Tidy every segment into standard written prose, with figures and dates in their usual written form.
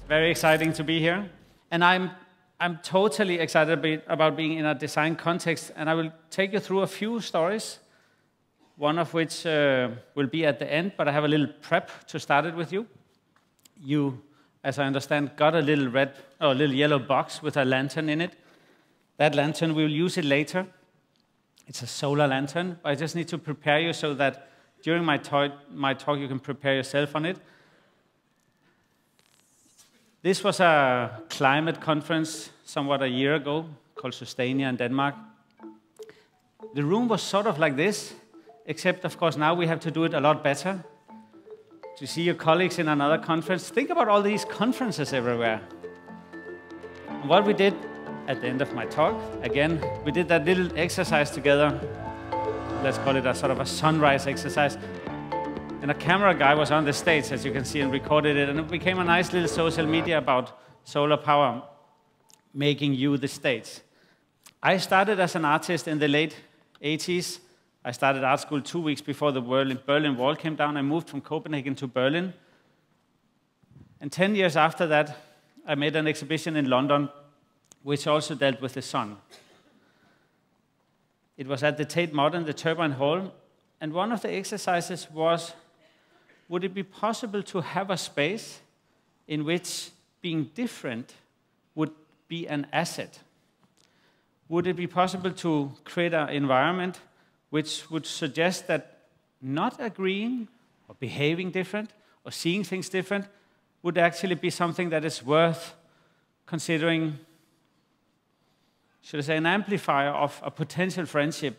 very exciting to be here. And I'm totally excited about being in a design context, and I will take you through a few stories, one of which will be at the end, but I have a little prep to start it with you. You, as I understand, got a little little yellow box with a lantern in it. That lantern, we will use it later. It's a solar lantern, but I just need to prepare you so that during my talk you can prepare yourself on it. This was a climate conference somewhat a year ago called Sustainia in Denmark. The room was sort of like this, except of course now we have to do it a lot better. To see your colleagues in another conference, think about all these conferences everywhere. And what we did at the end of my talk, again, we did that little exercise together. Let's call it a sort of a sunrise exercise. And a camera guy was on the stage, as you can see, and recorded it. And it became a nice little social media about solar power making you the stage. I started as an artist in the late 80s. I started art school 2 weeks before the Berlin Wall came down. I moved from Copenhagen to Berlin. And 10 years after that, I made an exhibition in London, which also dealt with the sun. It was at the Tate Modern, the Turbine Hall. And one of the exercises was, would it be possible to have a space in which being different would be an asset? Would it be possible to create an environment which would suggest that not agreeing or behaving different or seeing things different would actually be something that is worth considering, should I say, an amplifier of a potential friendship?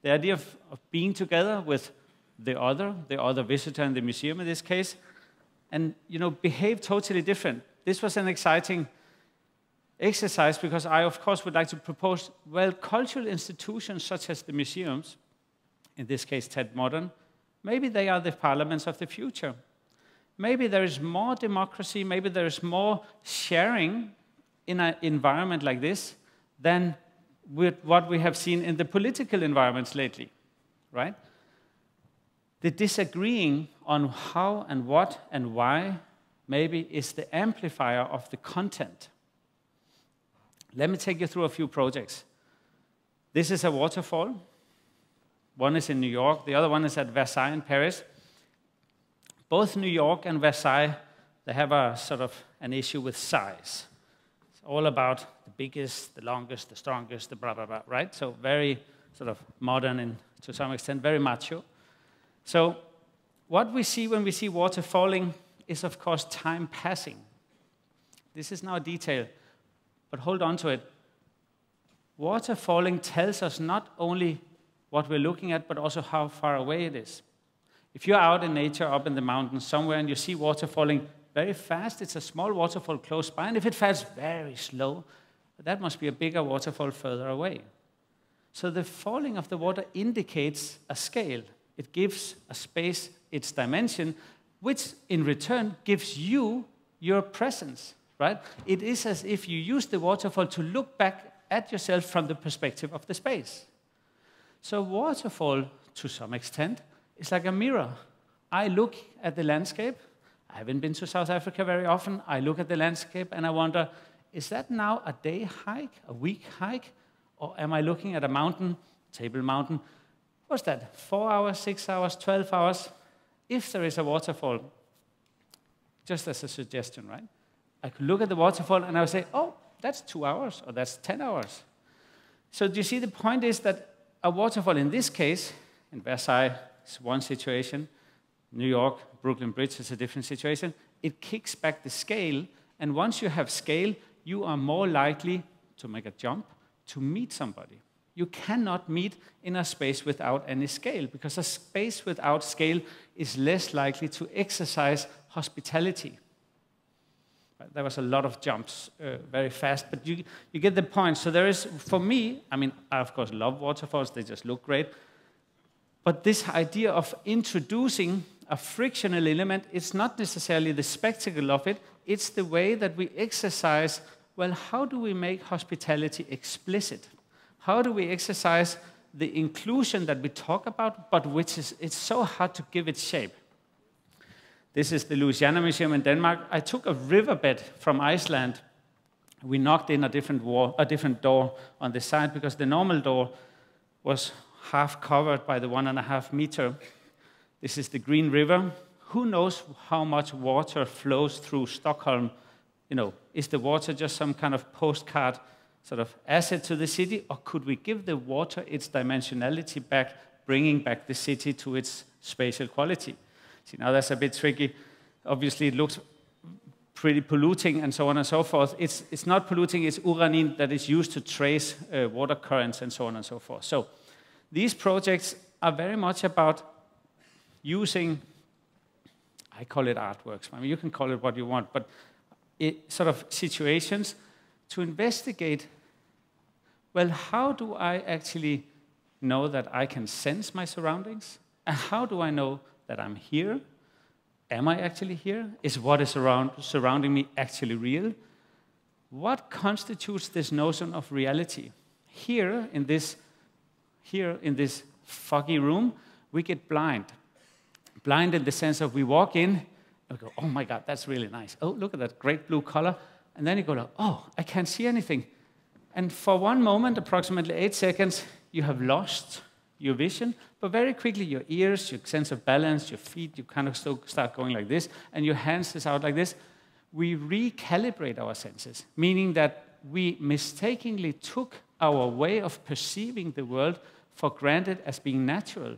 The idea of being together with the other visitor in the museum in this case, and behave totally different. This was an exciting exercise because I, of course, would like to propose, well, cultural institutions such as the museums, in this case Tate Modern, maybe they are the parliaments of the future. Maybe there is more democracy, maybe there is more sharing in an environment like this than with what we have seen in the political environments lately, right? The disagreeing on how and what and why maybe is the amplifier of the content. Let me take you through a few projects. This is a waterfall. One is in New York, the other one is at Versailles in Paris. Both New York and Versailles, they have a sort of an issue with size. It's all about the biggest, the longest, the strongest, the blah, blah, blah, right? So very sort of modern and to some extent very macho. So what we see when we see water falling is, of course, time passing. This is now a detail, but hold on to it. Water falling tells us not only what we're looking at, but also how far away it is. If you're out in nature, up in the mountains somewhere, and you see water falling very fast, it's a small waterfall close by, and if it falls very slow, that must be a bigger waterfall further away. So the falling of the water indicates a scale. It gives a space its dimension, which in return gives you your presence, right? It is as if you use the waterfall to look back at yourself from the perspective of the space. So waterfall, to some extent, is like a mirror. I look at the landscape. I haven't been to South Africa very often. I look at the landscape and I wonder, is that now a day hike, a week hike, or am I looking at a mountain, Table Mountain? What's that, 4 hours, 6 hours, 12 hours? If there is a waterfall, just as a suggestion, right? I could look at the waterfall and I would say, oh, that's 2 hours, or that's 10 hours. So do you see the point is that a waterfall in this case, in Versailles, is one situation. New York, Brooklyn Bridge is a different situation. It kicks back the scale, and once you have scale, you are more likely to make a jump, to meet somebody. You cannot meet in a space without any scale, because a space without scale is less likely to exercise hospitality. There was a lot of jumps very fast, but you get the point. So there is, for me, I mean, I of course love waterfalls, they just look great. But this idea of introducing a frictional element, it's not necessarily the spectacle of it, it's the way that we exercise, well, how do we make hospitality explicit? How do we exercise the inclusion that we talk about, but which is, it's so hard to give it shape? This is the Luciano Museum in Denmark. I took a riverbed from Iceland. We knocked in a different door on the side because the normal door was half covered by the 1.5 meter. This is the Green River. Who knows how much water flows through Stockholm? You know, is the water just some kind of postcard sort of asset to the city, or could we give the water its dimensionality back, bringing back the city to its spatial quality? See, now that's a bit tricky. Obviously, it looks pretty polluting and so on and so forth. It's not polluting, it's uranin that is used to trace water currents and so on and so forth. So these projects are very much about using, I call it artworks. I mean, you can call it what you want, but sort of situations to investigate, well, how do I actually know that I can sense my surroundings? And how do I know that I'm here? Am I actually here? Is what is surrounding me actually real? What constitutes this notion of reality? Here in this foggy room, we get blind. Blind in the sense of we walk in, and we go, oh my God, that's really nice. Oh, look at that great blue color. And then you go, like, oh, I can't see anything. And for one moment, approximately 8 seconds, you have lost your vision, but very quickly your ears, your sense of balance, your feet, you kind of start going like this, and your hands is out like this. We recalibrate our senses, meaning that we mistakenly took our way of perceiving the world for granted as being natural.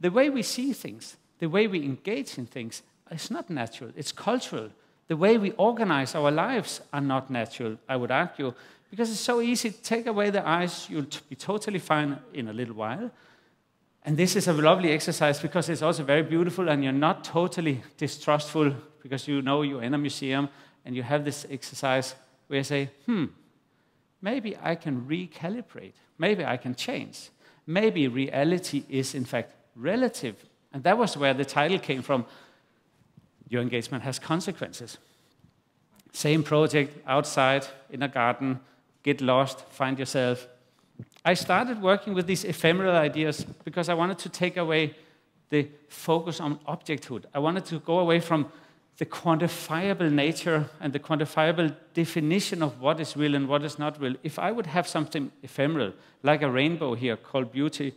The way we see things, the way we engage in things, is not natural, it's cultural. The way we organize our lives are not natural, I would argue, because it's so easy to take away the eyes, you'll be totally fine in a little while. And this is a lovely exercise because it's also very beautiful and you're not totally distrustful because you know you're in a museum and you have this exercise where you say, maybe I can recalibrate, maybe I can change. Maybe reality is in fact relative. And that was where the title came from. Your engagement has consequences. Same project, outside, in a garden, get lost, find yourself. I started working with these ephemeral ideas because I wanted to take away the focus on objecthood. I wanted to go away from the quantifiable nature and the quantifiable definition of what is real and what is not real. If I would have something ephemeral, like a rainbow here called beauty,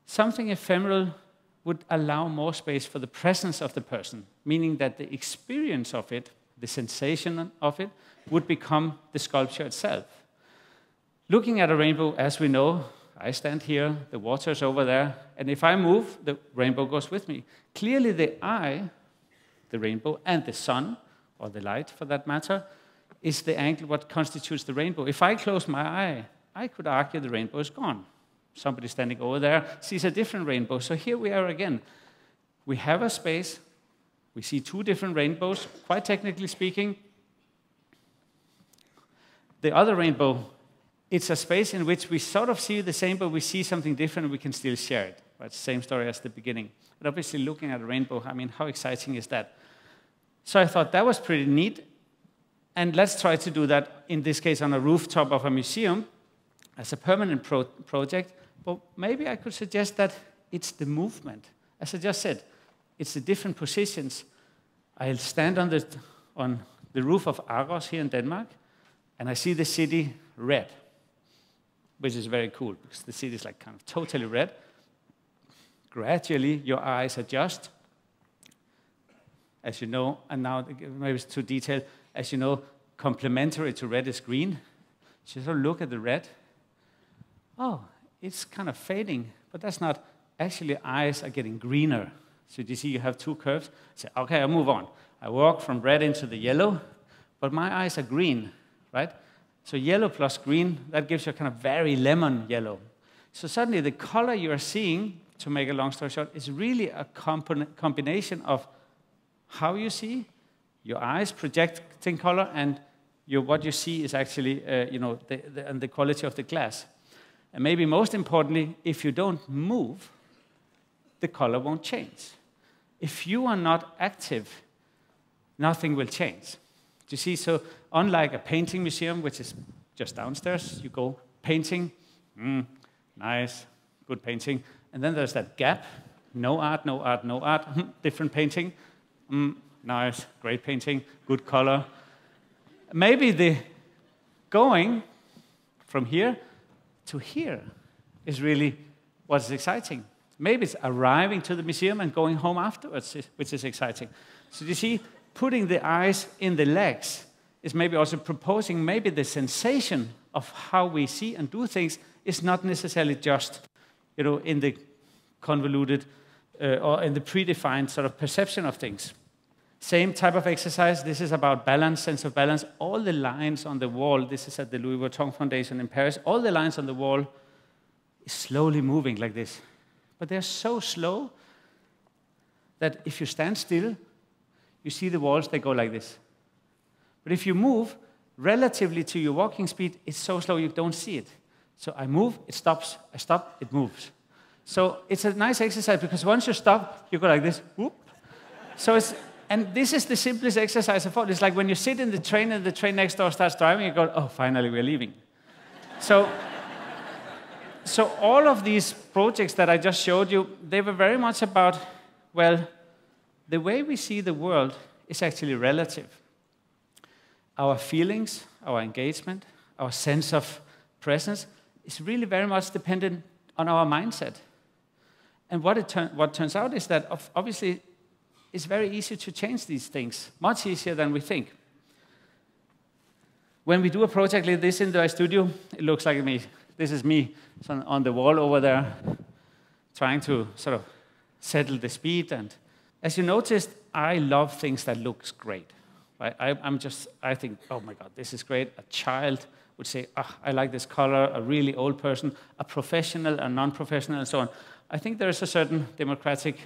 something ephemeral would allow more space for the presence of the person, meaning that the experience of it, the sensation of it, would become the sculpture itself. Looking at a rainbow, as we know, I stand here, the water is over there, and if I move, the rainbow goes with me. Clearly the eye, the rainbow, and the sun, or the light for that matter, is the angle what constitutes the rainbow. If I close my eye, I could argue the rainbow is gone. Somebody standing over there sees a different rainbow. So here we are again. We have a space. We see two different rainbows, quite technically speaking. The other rainbow, it's a space in which we sort of see the same, but we see something different and we can still share it. Right? Same story as the beginning. But obviously looking at a rainbow, I mean, how exciting is that? So I thought that was pretty neat. And let's try to do that, in this case, on a rooftop of a museum as a permanent project. But maybe I could suggest that it's the movement. As I just said, it's the different positions. I'll stand on the roof of Aarhus here in Denmark, and I see the city red, which is very cool, because the city is like kind of totally red. Gradually, your eyes adjust. As you know, and now maybe it's too detailed, as you know, complementary to red is green. So you look at the red. Oh, it's kind of fading, but that's not. Actually, eyes are getting greener. So you see you have two curves. Say, okay, I'll move on. I walk from red into the yellow, but my eyes are green, right? So yellow plus green, that gives you a kind of very lemon yellow. So suddenly the color you are seeing, to make a long story short, is really a combination of how you see, your eyes projecting color, and what you see is actually and the quality of the glass. And maybe most importantly, if you don't move, the color won't change. If you are not active, nothing will change. Do you see? So unlike a painting museum, which is just downstairs, you go painting, nice, good painting, and then there's that gap, no art, no art, no art, different painting, Nice, great painting, good color. Maybe the going from here to here is really what's exciting. Maybe it's arriving to the museum and going home afterwards, which is exciting. So you see, putting the eyes in the legs is maybe also proposing maybe the sensation of how we see and do things is not necessarily just, in the convoluted or in the predefined sort of perception of things. Same type of exercise. This is about balance, sense of balance. All the lines on the wall, this is at the Louis Vuitton Foundation in Paris, all the lines on the wall is slowly moving like this. But they're so slow that if you stand still, you see the walls, they go like this. But if you move, relatively to your walking speed, it's so slow you don't see it. So I move, it stops, I stop, it moves. So it's a nice exercise because once you stop, you go like this, whoop. And this is the simplest exercise of all. It's like when you sit in the train and the train next door starts driving, you go, oh, finally we're leaving. So all of these projects that I just showed you, they were very much about, well, the way we see the world is actually relative. Our feelings, our engagement, our sense of presence is really very much dependent on our mindset. And what turns out is that obviously it's very easy to change these things, much easier than we think. When we do a project like this in the studio, it looks like me. This is me on the wall over there, trying to sort of settle the speed. And as you noticed, I love things that looks great. Right? I think, oh my God, this is great. A child would say, I like this color. A really old person, a professional, a non-professional, and so on. I think there is a certain democratic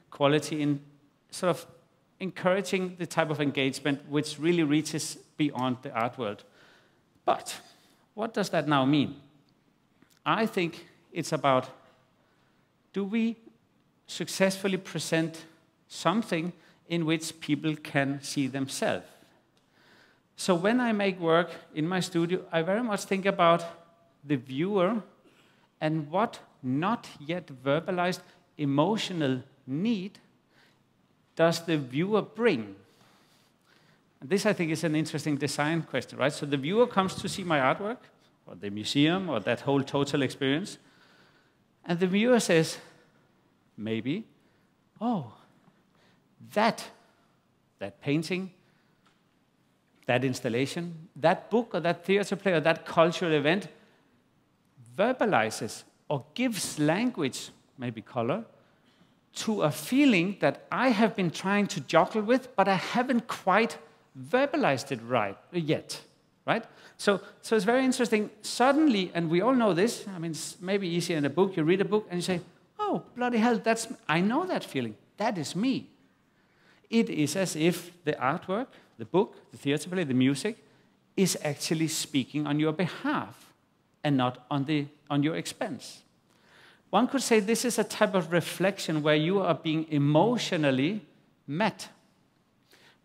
quality in sort of encouraging the type of engagement which really reaches beyond the art world. But what does that now mean? I think it's about, do we successfully present something in which people can see themselves? So when I make work in my studio, I very much think about the viewer and what not yet verbalized emotional need does the viewer bring? And this, I think, is an interesting design question, right? So the viewer comes to see my artwork, or the museum, or that whole total experience, and the viewer says, maybe, oh, that painting, that installation, that book, or that theater play, or that cultural event verbalizes or gives language, maybe color, to a feeling that I have been trying to juggle with, but I haven't quite verbalized it right yet, right? So it's very interesting. Suddenly, and we all know this, I mean, it's maybe easier in a book, you read a book and you say, oh, bloody hell, I know that feeling. That is me. It is as if the artwork, the book, the theater play, the music, is actually speaking on your behalf and not on your expense. One could say this is a type of reflection where you are being emotionally met.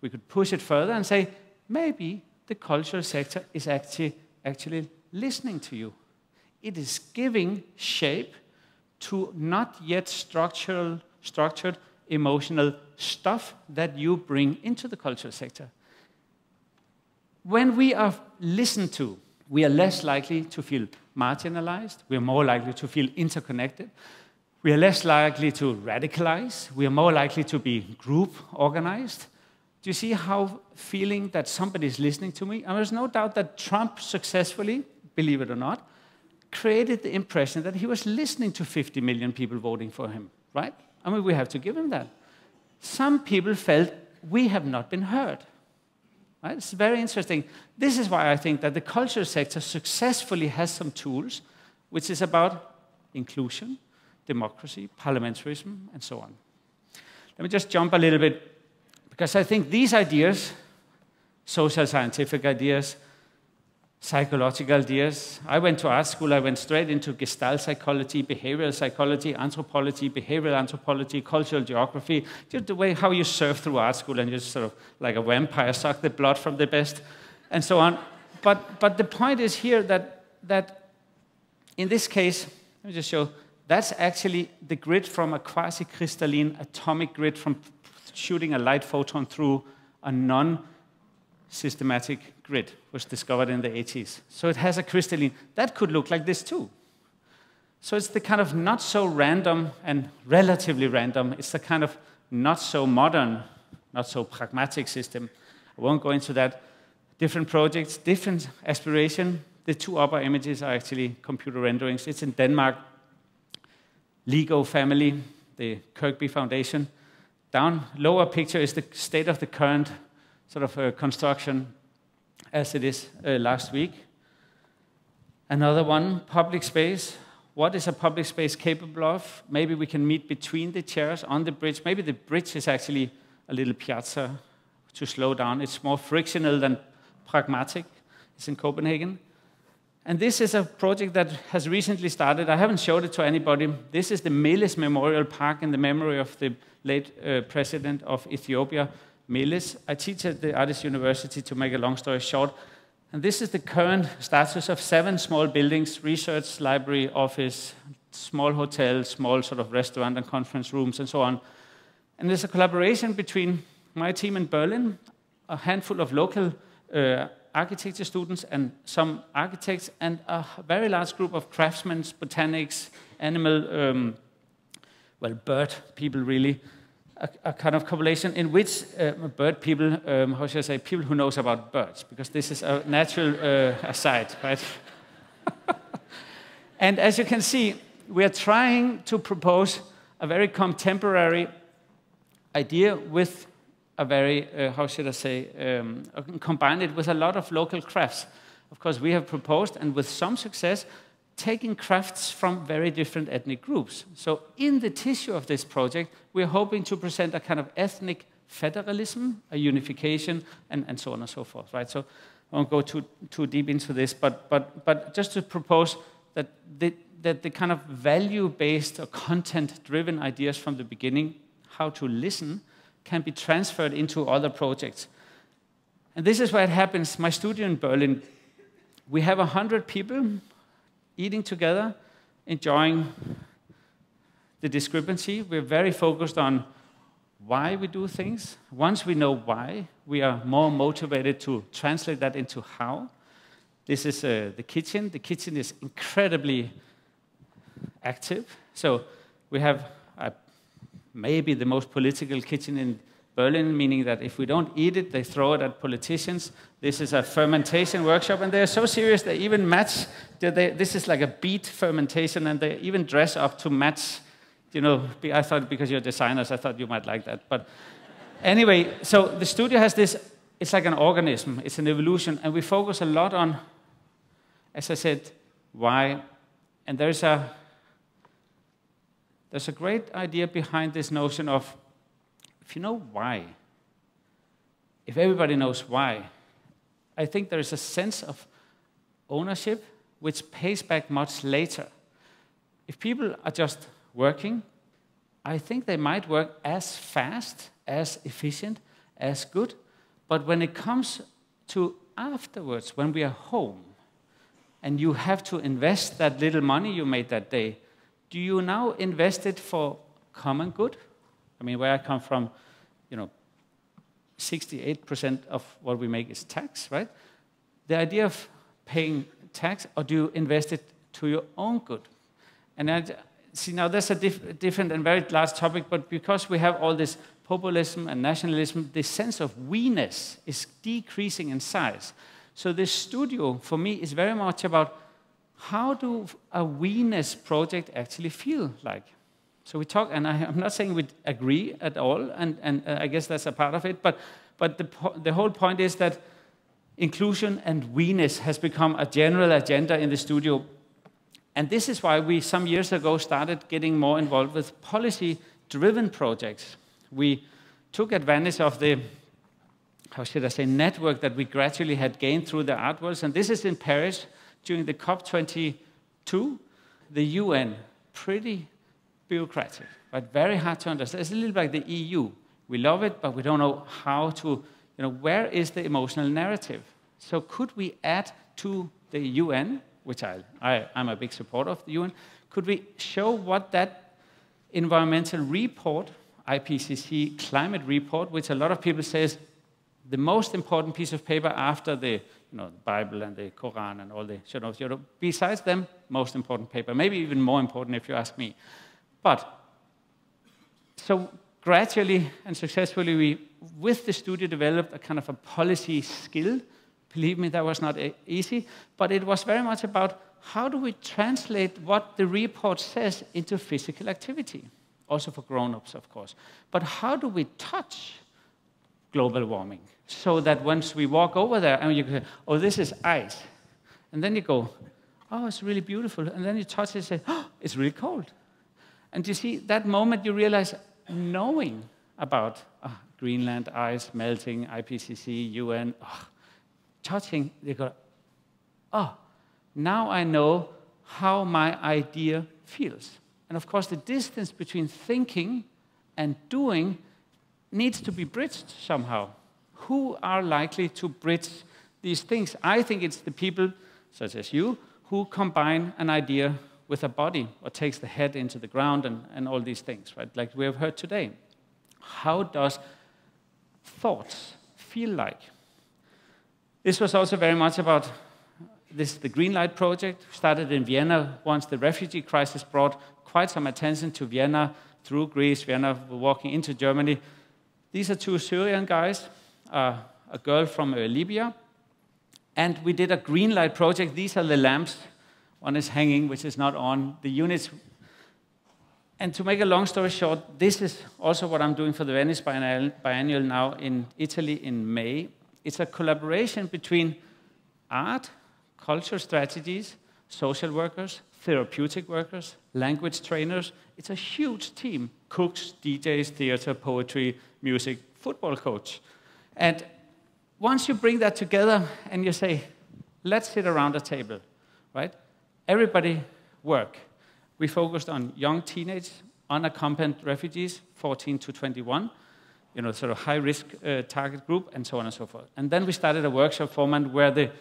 We could push it further and say, maybe the cultural sector is actually listening to you. It is giving shape to not yet structured emotional stuff that you bring into the cultural sector. When we are listened to, we are less likely to feel marginalized. We are more likely to feel interconnected. We are less likely to radicalize. We are more likely to be group organized. Do you see how feeling that somebody is listening to me? And there's no doubt that Trump successfully, believe it or not, created the impression that he was listening to 50 million people voting for him, right? I mean, we have to give him that. Some people felt we have not been heard. Right? It's very interesting. This is why I think that the cultural sector successfully has some tools, which is about inclusion, democracy, parliamentarism, and so on. Let me just jump a little bit, because I think these ideas, social scientific ideas, psychological ideas. I went to art school, I went straight into Gestalt psychology, behavioral psychology, anthropology, behavioral anthropology, cultural geography, just the way how you surf through art school and just sort of like a vampire suck the blood from the best, and so on. But the point is here that in this case, let me just show, That's actually the grid from a quasi-crystalline atomic grid from shooting a light photon through a non-systematic grid, was discovered in the 80s. So it has a crystalline. That could look like this too. So it's the kind of not so random and relatively random. It's the kind of not so modern, not so pragmatic system. I won't go into that. Different projects, different aspiration. The two upper images are actually computer renderings. It's in Denmark. Lego family, the Kirkby Foundation. Down, lower picture is the state of the current sort of construction as it is last week. Another one, public space. What is a public space capable of? Maybe we can meet between the chairs on the bridge. Maybe the bridge is actually a little piazza to slow down. It's more frictional than pragmatic. It's in Copenhagen. And this is a project that has recently started. I haven't showed it to anybody. This is the Maelys Memorial Park in the memory of the late president of Ethiopia, Maelys. I teach at the Artist University, to make a long story short. And this is the current status of 7 small buildings: research, library, office, small hotel, small sort of restaurant and conference rooms, and so on. And there's a collaboration between my team in Berlin, a handful of local architecture students and some architects, and a very large group of craftsmen, botanics, animal, bird people really, a kind of correlation in which bird people, how should I say, people who knows about birds, because this is a natural aside, right? And as you can see, we are trying to propose a very contemporary idea with a very, how should I say, combine it with a lot of local crafts. Of course, we have proposed, and with some success, taking crafts from very different ethnic groups. So in the tissue of this project, we're hoping to present a kind of ethnic federalism, a unification, and so on and so forth, right? So I won't go too deep into this, but just to propose that the kind of value-based or content-driven ideas from the beginning, how to listen, can be transferred into other projects. And this is where it happens. My studio in Berlin, we have 100 people eating together, enjoying the discrepancy. We're very focused on why we do things. Once we know why, we are more motivated to translate that into how. This is the kitchen. The kitchen is incredibly active. So we have maybe the most political kitchen in Berlin, meaning that if we don't eat it, they throw it at politicians. This is a fermentation workshop, and they're so serious they even match. This is like a beet fermentation, and they even dress up to match. You know, I thought, because you're designers, I thought you might like that. But anyway, so the studio has this. It's like an organism. It's an evolution, and we focus a lot on, as I said, why. And there's a great idea behind this notion of, if you know why, if everybody knows why, I think there is a sense of ownership which pays back much later. If people are just working, I think they might work as fast, as efficient, as good, but when it comes to afterwards, when we are home, and you have to invest that little money you made that day, do you now invest it for common good? I mean, where I come from, 68% of what we make is tax, right? The idea of paying tax, or do you invest it to your own good? And see, now that's a different and very large topic, but because we have all this populism and nationalism, the sense of we-ness is decreasing in size. So this studio, for me, is very much about how do a we-ness project actually feel like? So we talk, and I'm not saying we agree at all, and I guess that's a part of it, but the whole point is that inclusion and we-ness has become a general agenda in the studio. And this is why we, some years ago, started getting more involved with policy-driven projects. We took advantage of the, how should I say, network that we gradually had gained through the art worlds, and this is in Paris during the COP22, the UN, pretty bureaucratic, but very hard to understand. It's a little like the EU. We love it, but we don't know how to, where is the emotional narrative? So could we add to the UN which I'm a big supporter of the UN, could we show what that environmental report, IPCC climate report, which a lot of people say is the most important piece of paper after the Bible and the Quran and all the, besides them, most important paper, maybe even more important if you ask me. But so gradually and successfully, we, with the studio, developed a kind of a policy skill. Believe me, that was not easy, but it was very much about how do we translate what the report says into physical activity, also for grown-ups, of course. But how do we touch global warming so that once we walk over there and you go, oh, this is ice, and then you go, oh, it's really beautiful, and then you touch it and say, oh, it's really cold. And you see, that moment you realize knowing about Greenland, ice, melting, IPCC, UN, touching, you go, oh, now I know how my idea feels. And of course, the distance between thinking and doing needs to be bridged somehow. Who are likely to bridge these things? I think it's the people, such as you, who combine an idea with a body, or takes the head into the ground and all these things, right? Like we have heard today. How does thoughts feel like? This was also very much about the Green Light project, started in Vienna once the refugee crisis brought quite some attention to Vienna, through Greece, Vienna, walking into Germany. These are two Syrian guys, a girl from Libya, and we did a Green Light project. These are the lamps. One is hanging, which is not on. The units. And to make a long story short, this is also what I'm doing for the Venice Biennial now in Italy in May. It's a collaboration between art, cultural strategies, social workers, therapeutic workers, language trainers. It's a huge team. Cooks, DJs, theater, poetry, music, football coach. And once you bring that together and you say, let's sit around a table, right? Everybody work. We focused on young teenage, unaccompanied refugees, 14 to 21, sort of high-risk target group, and so on and so forth. And then we started a workshop format where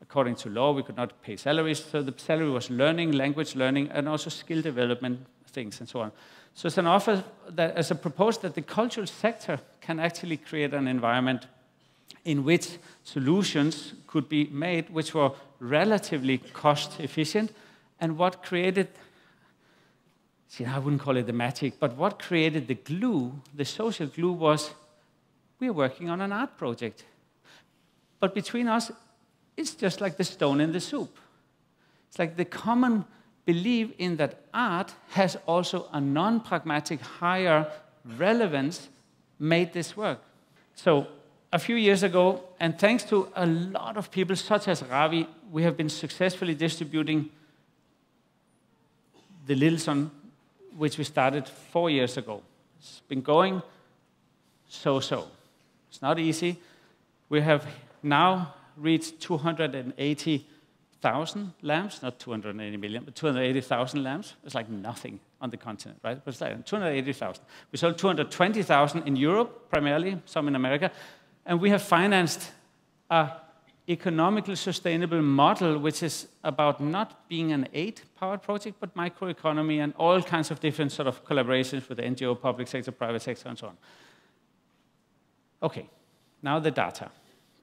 according to law, we could not pay salaries, so the salary was learning, language learning, and also skill development things, and so on. So it's an offer that, as a proposal, that the cultural sector can actually create an environment in which solutions could be made which were relatively cost efficient, and what created, I wouldn't call it the magic, but what created the glue, the social glue, was we're working on an art project. But between us, it's just like the stone in the soup. It's like the common belief in that art has also a non-pragmatic higher relevance made this work. So a few years ago, and thanks to a lot of people such as Ravi, we have been successfully distributing the Little Sun, which we started 4 years ago. It's been going so-so. It's not easy. We have now reached 280,000 lamps, not 280 million, but 280,000 lamps. It's like nothing on the continent, right? But it's like 280,000. We sold 220,000 in Europe, primarily, some in America. And we have financed an economically sustainable model, which is about not being an aid-powered project, but microeconomy and all kinds of different sort of collaborations with the NGO, public sector, private sector, and so on. Okay, now the data.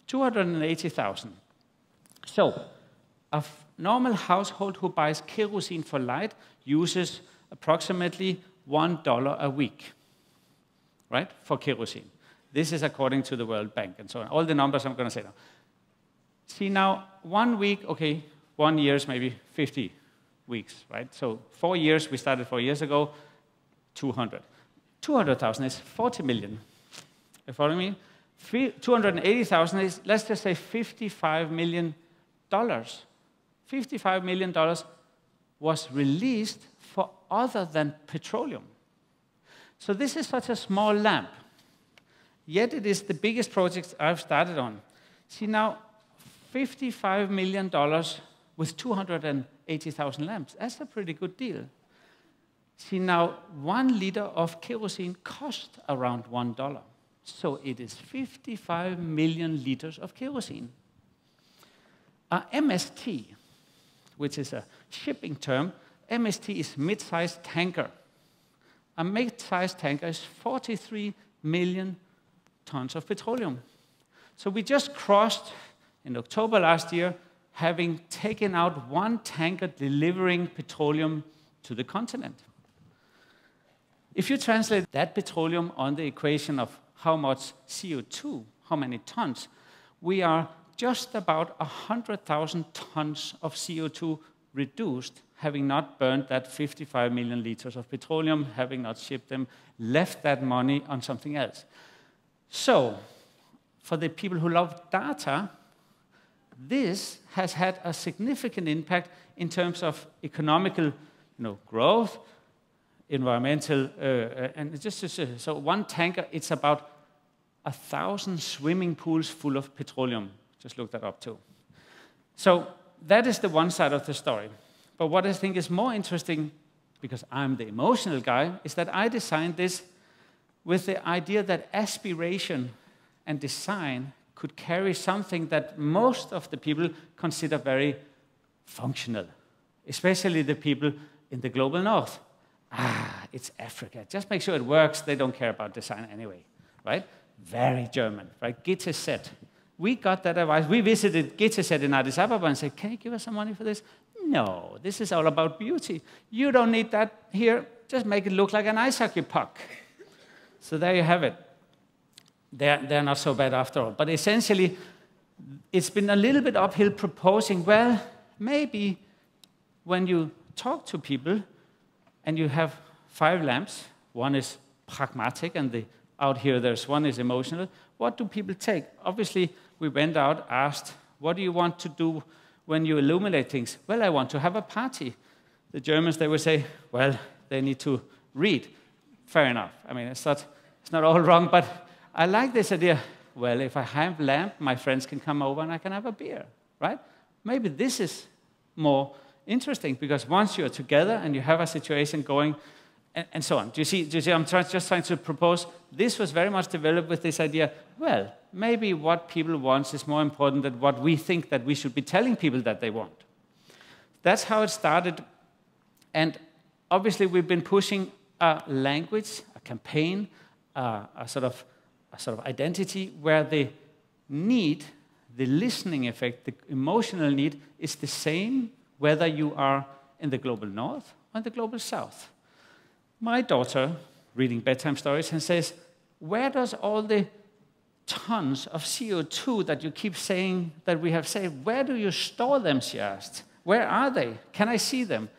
280,000. So a normal household who buys kerosene for light uses approximately $1 a week, right, for kerosene. This is according to the World Bank and so on. All the numbers I'm going to say now. See now, 1 week, okay, 1 year is maybe 50 weeks, right? So 4 years, we started 4 years ago, 200. 200,000 is 40 million. You follow me? 280,000 is, let's just say, $55 million. $55 million was released for other than petroleum. So this is such a small lamp. Yet it is the biggest project I've started on. See now, $55 million with 280,000 lamps. That's a pretty good deal. See now, 1 liter of kerosene costs around $1. So it is 55 million liters of kerosene. MST, which is a shipping term. MST is mid-sized tanker. A mid-sized tanker is 43 million tons of petroleum. So we just crossed, in October last year, having taken out one tanker delivering petroleum to the continent. If you translate that petroleum on the equation of how much CO2, how many tons, we are just about 100,000 tons of CO2 reduced, having not burned that 55 million liters of petroleum, having not shipped them, left that money on something else. So, for the people who love data, this has had a significant impact in terms of economical growth, environmental, and so one tanker, it's about 1,000 swimming pools full of petroleum. Just look that up too. So that is the one side of the story. But what I think is more interesting, because I'm the emotional guy, is that I designed this with the idea that aspiration and design could carry something that most of the people consider very functional, especially the people in the global north. It's Africa. Just make sure it works. They don't care about design anyway, right? Very German, right? Gitte said. We got that advice. We visited Gitte said in Addis Ababa and said, can you give us some money for this? No, this is all about beauty. You don't need that here. Just make it look like an ice hockey puck. So there you have it. They're not so bad after all. But essentially, it's been a little bit uphill proposing, well, maybe when you talk to people and you have 5 lamps, one is pragmatic and out here there's one is emotional, what do people take? Obviously, we went out, asked, what do you want to do when you illuminate things? Well, I want to have a party. The Germans, they would say, well, they need to read. Fair enough. I mean, it's not all wrong, but I like this idea. Well, if I have a lamp, my friends can come over and I can have a beer, right? Maybe this is more interesting, because once you're together and you have a situation going, and so on. Do you see? I'm just trying to propose, this was very much developed with this idea, well, maybe what people want is more important than what we think that we should be telling people that they want. That's how it started. And obviously, we've been pushing a language, a campaign, a sort of identity where the need, the listening effect, the emotional need is the same whether you are in the global north or in the global south. My daughter, reading bedtime stories, and says, where does all the tons of CO2 that you keep saying that we have saved, where do you store them, she asked. Where are they? Can I see them?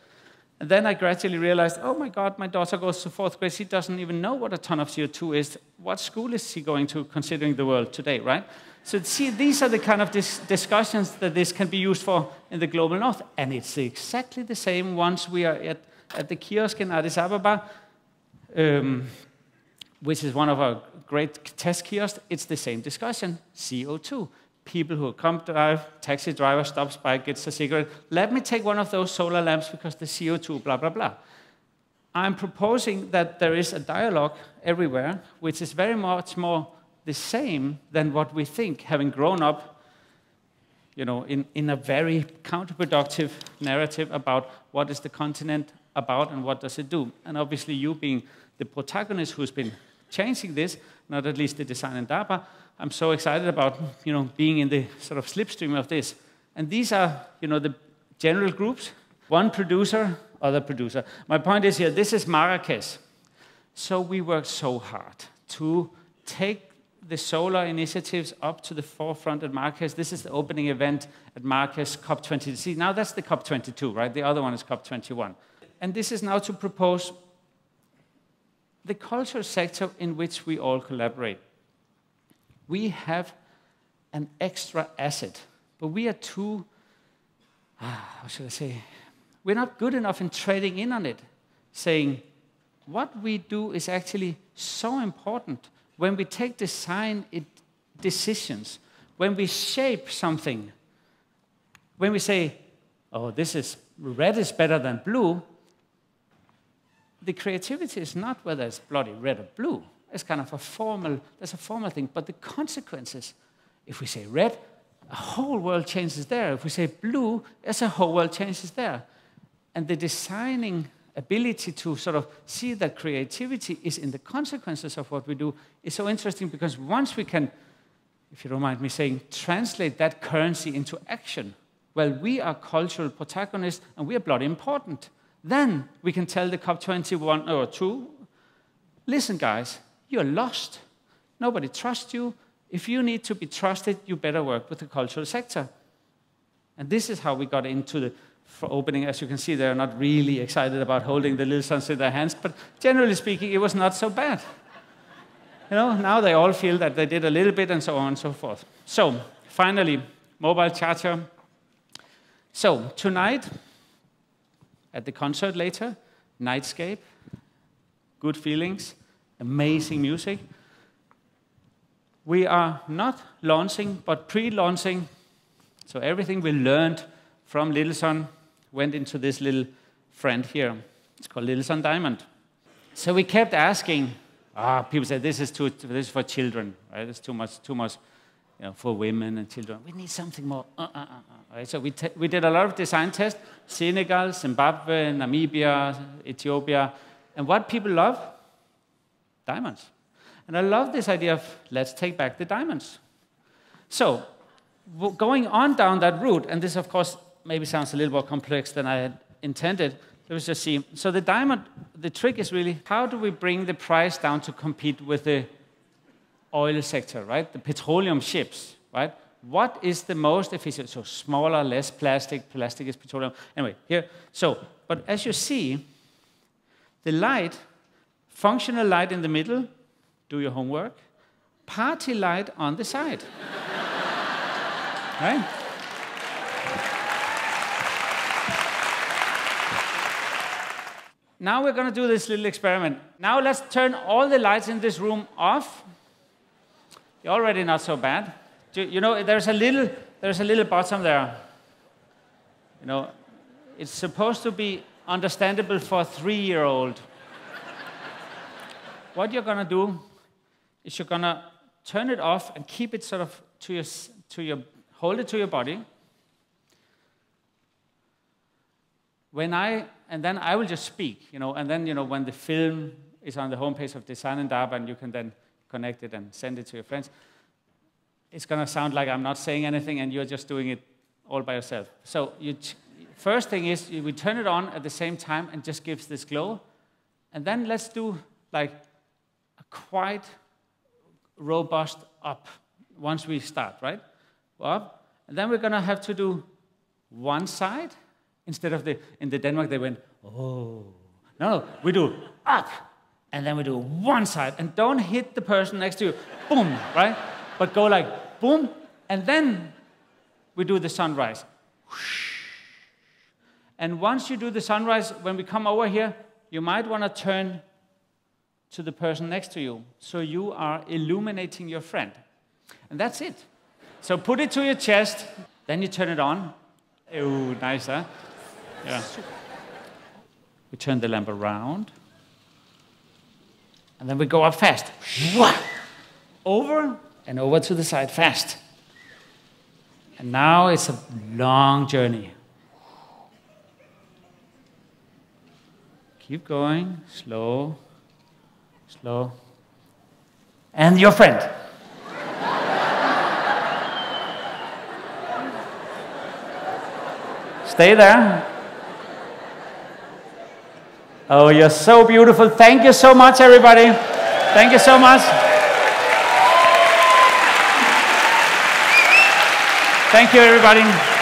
And then I gradually realized, oh my God, my daughter goes to 4th grade. She doesn't even know what a ton of CO2 is. What school is she going to, considering the world today, right? So see, these are the kind of discussions that this can be used for in the global north. And it's exactly the same once we are at the kiosk in Addis Ababa, which is one of our great test kiosks. It's the same discussion, CO2. People who come drive, taxi driver stops by, gets a cigarette. Let me take one of those solar lamps because the CO2, blah, blah, blah. I'm proposing that there is a dialogue everywhere, which is very much more the same than what we think, having grown up in a very counterproductive narrative about what is the continent about and what does it do. And obviously you being the protagonist who's been changing this, not at least the design in Indaba, I'm so excited about being in the sort of slipstream of this. And these are the general groups, one producer, other producer. My point is here, this is Marrakesh. So we worked so hard to take the solar initiatives up to the forefront at Marrakesh. This is the opening event at Marrakesh, COP20. See, now that's the COP22, right? The other one is COP21. And this is now to propose the cultural sector in which we all collaborate. We have an extra asset, but we are too, how should I say, we're not good enough in trading in on it, saying what we do is actually so important. When we take design decisions, when we shape something, when we say, oh, red is better than blue, the creativity is not whether it's bloody red or blue. It's kind of there's a formal thing, but the consequences, if we say red, a whole world changes there. If we say blue, there's a whole world changes there. And the designing ability to sort of see that creativity is in the consequences of what we do is so interesting, because once we can, if you don't mind me saying, translate that currency into action, well, we are cultural protagonists and we are bloody important. Then we can tell the COP21 or 2, listen guys, you're lost. Nobody trusts you. If you need to be trusted, you better work with the cultural sector. And this is how we got into the opening. As you can see, they're not really excited about holding the little sons in their hands, but generally speaking, it was not so bad. Now they all feel that they did a little bit and so on and so forth. So, finally, mobile charger. So, tonight, at the concert later, nightscape, good feelings, amazing music. We are not launching, but pre-launching. So everything we learned from Little Sun went into this little friend here. It's called Little Sun Diamond. So we kept asking, people said, this is for children, right? It's too much for women and children. We need something more. Right? So we did a lot of design tests, Senegal, Zimbabwe, Namibia, Ethiopia. And what people love? Diamonds. And I love this idea of, let's take back the diamonds. So, going on down that route, and this, of course, maybe sounds a little more complex than I had intended. Let's just see. So the diamond, the trick is really, how do we bring the price down to compete with the oil sector, right? The petroleum ships, right? What is the most efficient? So smaller, less plastic. Plastic is petroleum. Anyway, here. So, but as you see, the light, functional light in the middle, do your homework. Party light on the side. Right? Now we're going to do this little experiment. Now let's turn all the lights in this room off. You're already not so bad. There's a little bottom there. It's supposed to be understandable for a 3-year-old. What you're going to do is you're going to turn it off and keep it sort of hold it to your body. And then I will just speak, and then, when the film is on the homepage of Design Indaba, and you can then connect it and send it to your friends, it's going to sound like I'm not saying anything and you're just doing it all by yourself. So first thing is we turn it on at the same time and just gives this glow. And then let's do like a quite robust up once we start, right? Up. And then we're going to have to do one side. Instead of in the Denmark, they went, oh. No, we do up. And then we do one side. And don't hit the person next to you. Boom, right? But go like, boom. And then we do the sunrise. And once you do the sunrise, when we come over here, you might want to turn to the person next to you. So you are illuminating your friend. And that's it. So put it to your chest. Then you turn it on. Oh, nice, huh? Yeah. We turn the lamp around. And then we go up fast. Over and over to the side fast. And now it's a long journey. Keep going. Slow. Slow. And your friend. Stay there. Oh, you're so beautiful. Thank you so much, everybody. Thank you so much. Thank you, everybody.